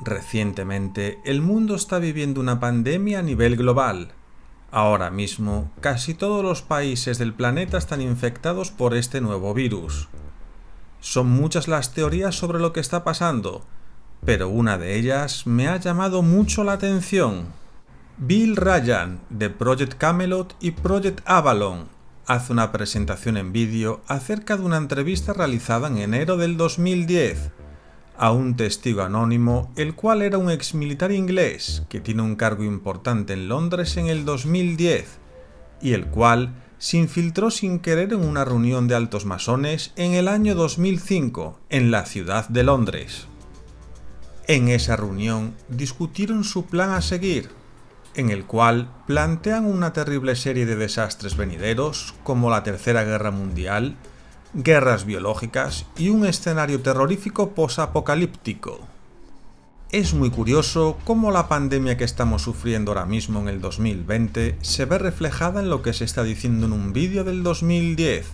Recientemente, el mundo está viviendo una pandemia a nivel global. Ahora mismo, casi todos los países del planeta están infectados por este nuevo virus. Son muchas las teorías sobre lo que está pasando, pero una de ellas me ha llamado mucho la atención. Bill Ryan, de Project Camelot y Project Avalon, hace una presentación en vídeo acerca de una entrevista realizada en enero del 2010 a un testigo anónimo, el cual era un exmilitar inglés que tiene un cargo importante en Londres en el 2010 y el cual se infiltró sin querer en una reunión de altos masones en el año 2005 en la Ciudad de Londres. En esa reunión discutieron su plan a seguir, en el cual plantean una terrible serie de desastres venideros como la Tercera Guerra Mundial, guerras biológicas y un escenario terrorífico posapocalíptico. Es muy curioso cómo la pandemia que estamos sufriendo ahora mismo en el 2020 se ve reflejada en lo que se está diciendo en un vídeo del 2010,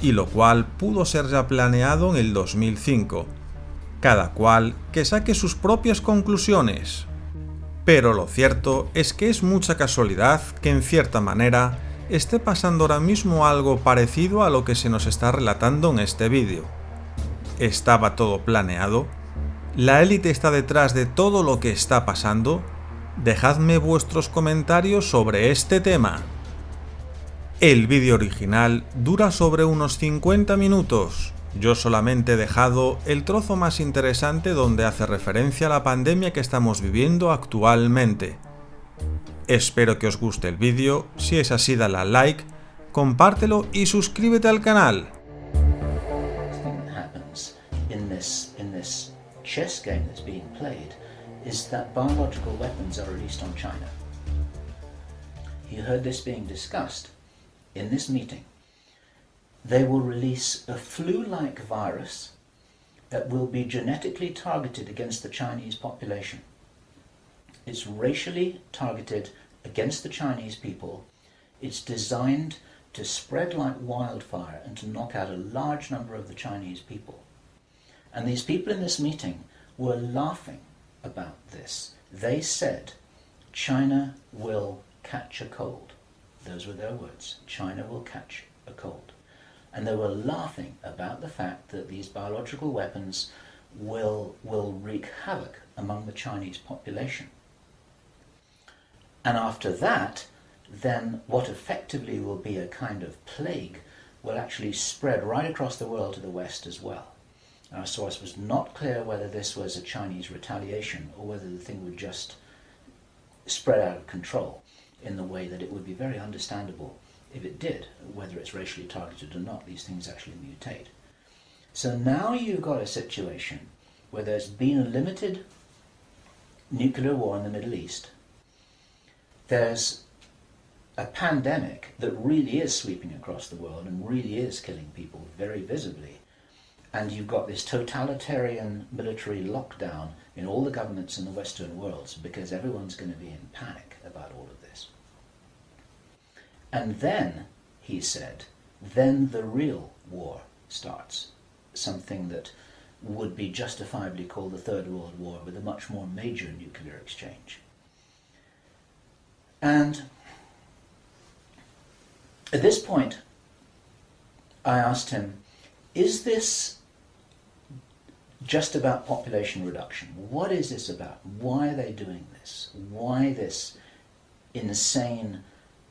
y lo cual pudo ser ya planeado en el 2005, cada cual que saque sus propias conclusiones. Pero lo cierto es que es mucha casualidad que en cierta manera esté pasando ahora mismo algo parecido a lo que se nos está relatando en este vídeo. ¿Estaba todo planeado? ¿La élite está detrás de todo lo que está pasando? Dejadme vuestros comentarios sobre este tema. El vídeo original dura sobre unos 50 minutos. Yo solamente he dejado el trozo más interesante donde hace referencia a la pandemia que estamos viviendo actualmente. Espero que os guste el vídeo. Si es así, dale a like, compártelo y suscríbete al canal. Chess game that's being played is that biological weapons are released on China. You heard this being discussed in this meeting. They will release a flu-like virus that will be genetically targeted against the Chinese population. It's racially targeted against the Chinese people. It's designed to spread like wildfire and to knock out a large number of the Chinese people. And these people in this meeting were laughing about this. They said, China will catch a cold. Those were their words. China will catch a cold. And they were laughing about the fact that these biological weapons will wreak havoc among the Chinese population. And after that, then what effectively will be a kind of plague will actually spread right across the world to the West as well. Our source was not clear whether this was a Chinese retaliation or whether the thing would just spread out of control in the way that it would be very understandable if it did, whether it's racially targeted or not. These things actually mutate. So now you've got a situation where there's been a limited nuclear war in the Middle East. There's a pandemic that really is sweeping across the world and really is killing people very visibly. And you've got this totalitarian military lockdown in all the governments in the Western world because everyone's going to be in panic about all of this. And then, he said, then the real war starts. Something that would be justifiably called the Third World War with a much more major nuclear exchange. And at this point, I asked him, is this just about population reduction? What is this about? Why are they doing this? Why this insane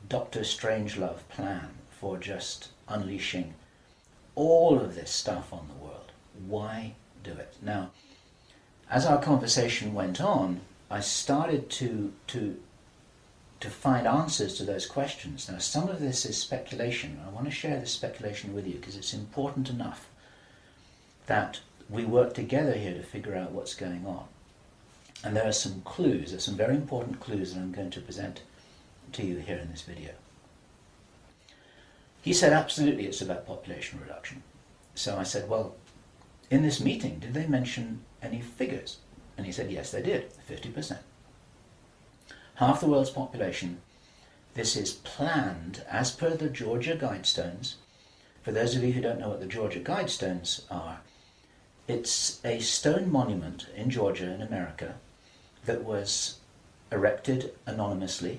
Dr. Strangelove plan for just unleashing all of this stuff on the world? Why do it? Now, as our conversation went on, I started to find answers to those questions. Now, some of this is speculation. I want to share this speculation with you because it's important enough that we work together here to figure out what's going on. And there are some clues, there's some very important clues that I'm going to present to you here in this video. He said, absolutely, it's about population reduction. So I said, well, in this meeting, did they mention any figures? And he said, yes, they did, 50%. Half the world's population. This is planned, as per the Georgia Guidestones, For those of you who don't know what the Georgia Guidestones are, it's a stone monument in Georgia in America that was erected anonymously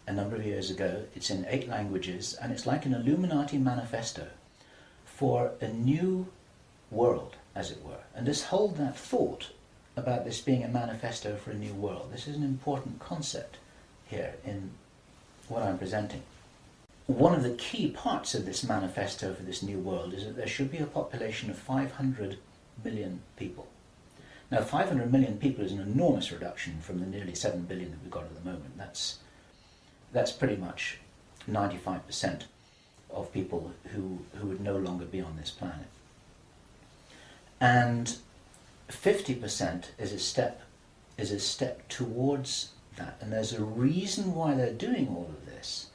a number of years ago. It's in 8 languages, and it's like an Illuminati manifesto for a new world, as it were. And just hold that thought about this being a manifesto for a new world. This is an important concept here in what I'm presenting. One of the key parts of this manifesto for this new world is that there should be a population of 500 million people. Now, 500 million people is an enormous reduction from the nearly 7 billion that we've got at the moment. That's pretty much 95% of people who would no longer be on this planet. And 50% is a step towards that. And there's a reason why they're doing all of this.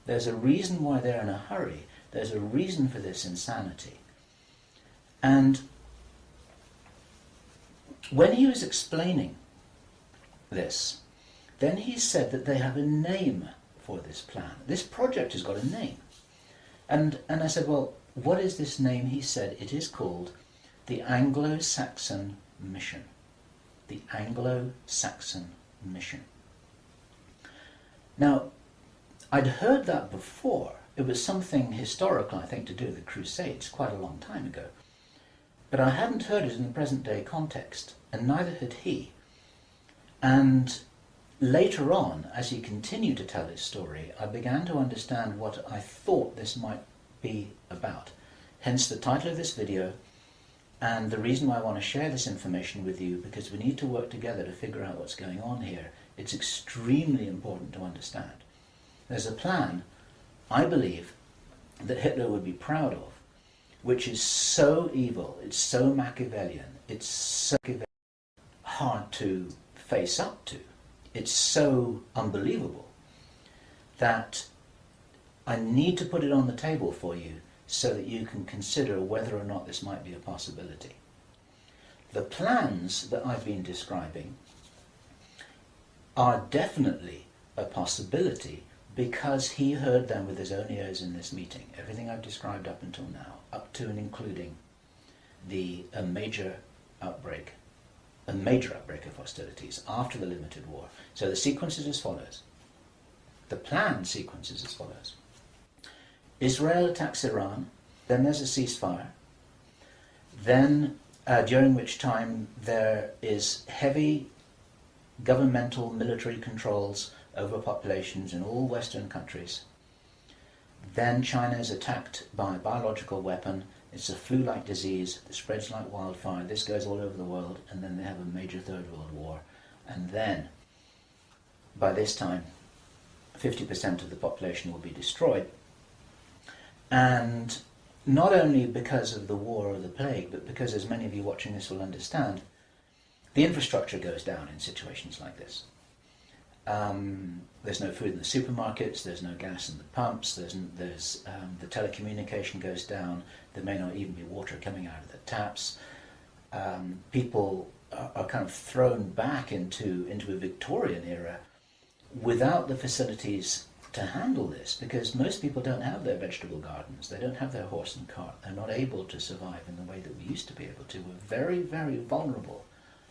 There's a reason why they're in a hurry. There's a reason for this insanity. And when he was explaining this, then he said that they have a name for this plan. This project has got a name. And I said, well, what is this name? He said, it is called the Anglo-Saxon Mission. The Anglo-Saxon Mission. Now, I'd heard that before. It was something historical, I think, to do with the Crusades quite a long time ago. But I hadn't heard it in the present-day context, and neither had he. And later on, as he continued to tell his story, I began to understand what I thought this might be about. Hence the title of this video, and the reason why I want to share this information with you, because we need to work together to figure out what's going on here. It's extremely important to understand. There's a plan, I believe, that Hitler would be proud of, which is so evil, it's so Machiavellian, it's so hard to face up to, it's so unbelievable, that I need to put it on the table for you so that you can consider whether or not this might be a possibility. The plans that I've been describing are definitely a possibility because he heard them with his own ears in this meeting. Everything I've described up until now, up to and including a major outbreak of hostilities after the limited war. So the sequence is as follows. The plan sequence is as follows. Israel attacks Iran, then there's a ceasefire, then during which time there is heavy governmental military controls over populations in all Western countries. Then China is attacked by a biological weapon. It's a flu-like disease that spreads like wildfire. This goes all over the world, and then they have a major Third World War. And then, by this time, 50% of the population will be destroyed. And not only because of the war or the plague, but because, as many of you watching this will understand, the infrastructure goes down in situations like this. There's no food in the supermarkets, there's no gas in the pumps, the telecommunication goes down, there may not even be water coming out of the taps. People are kind of thrown back into a Victorian era without the facilities to handle this, because most people don't have their vegetable gardens, they don't have their horse and cart, they're not able to survive in the way that we used to be able to. We're very, very vulnerable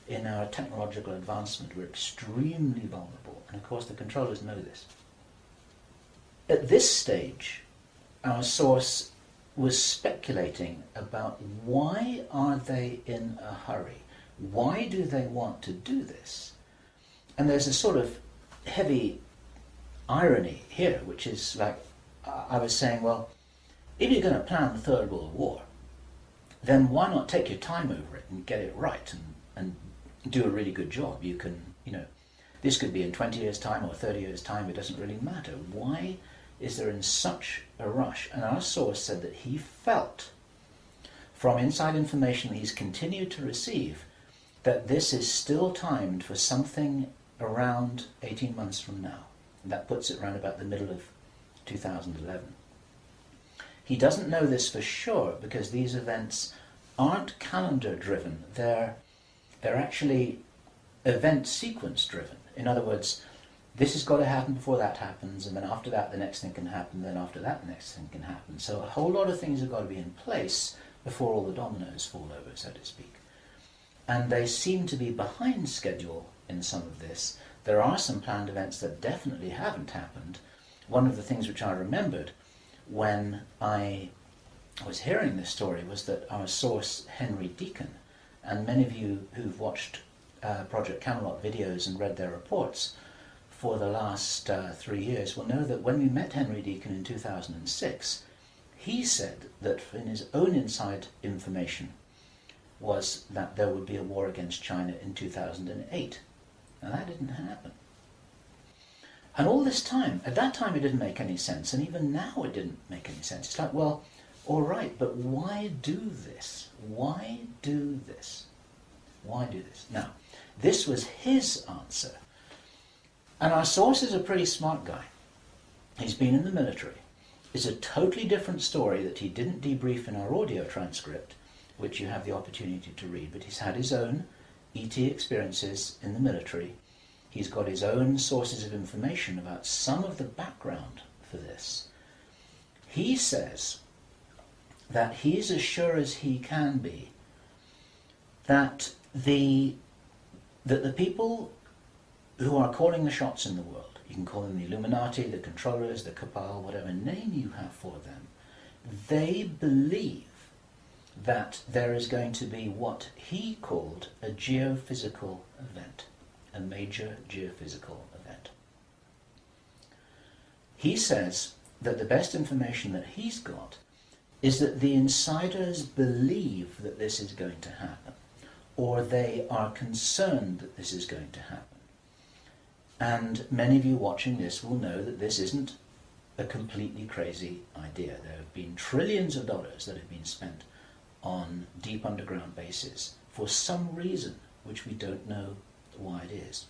in our technological advancement. We're extremely vulnerable, and of course the controllers know this. At this stage, our source was speculating about why are they in a hurry? Why do they want to do this? And there's a sort of heavy irony here, which is like, I was saying, well, if you're going to plan the Third World War, then why not take your time over it and get it right and do a really good job? You can, this could be in 20 years' time or 30 years' time, it doesn't really matter. Why is there in such a rush? And our source said that he felt, from inside information he's continued to receive, that this is still timed for something around 18 months from now. And that puts it around about the middle of 2011. He doesn't know this for sure because these events aren't calendar driven, they're actually event sequence driven. In other words, this has got to happen before that happens, and then after that the next thing can happen, then after that the next thing can happen. So a whole lot of things have got to be in place before all the dominoes fall over, so to speak. And they seem to be behind schedule in some of this. There are some planned events that definitely haven't happened. One of the things which I remembered when I was hearing this story was that our source, Henry Deacon, and many of you who've watched Project Camelot videos and read their reports for the last 3 years will know that when we met Henry Deacon in 2006, he said that in his own inside information was that there would be a war against China in 2008. Now that didn't happen. And all this time, at that time it didn't make any sense, and even now it didn't make any sense. It's like, well, all right, but why do this? Why do this? Why do this? Now, this was his answer. And our source is a pretty smart guy. He's been in the military. It's a totally different story that he didn't debrief in our audio transcript, which you have the opportunity to read, but he's had his own ET experiences in the military. He's got his own sources of information about some of the background for this. He says that he's as sure as he can be that the people who are calling the shots in the world, you can call them the Illuminati, the controllers, the cabal, whatever name you have for them, they believe that there is going to be what he called a geophysical event, a major geophysical event. He says that the best information that he's got is that the insiders believe that this is going to happen, or they are concerned that this is going to happen. And many of you watching this will know that this isn't a completely crazy idea. There have been trillions of dollars that have been spent on deep underground bases for some reason which we don't know why it is.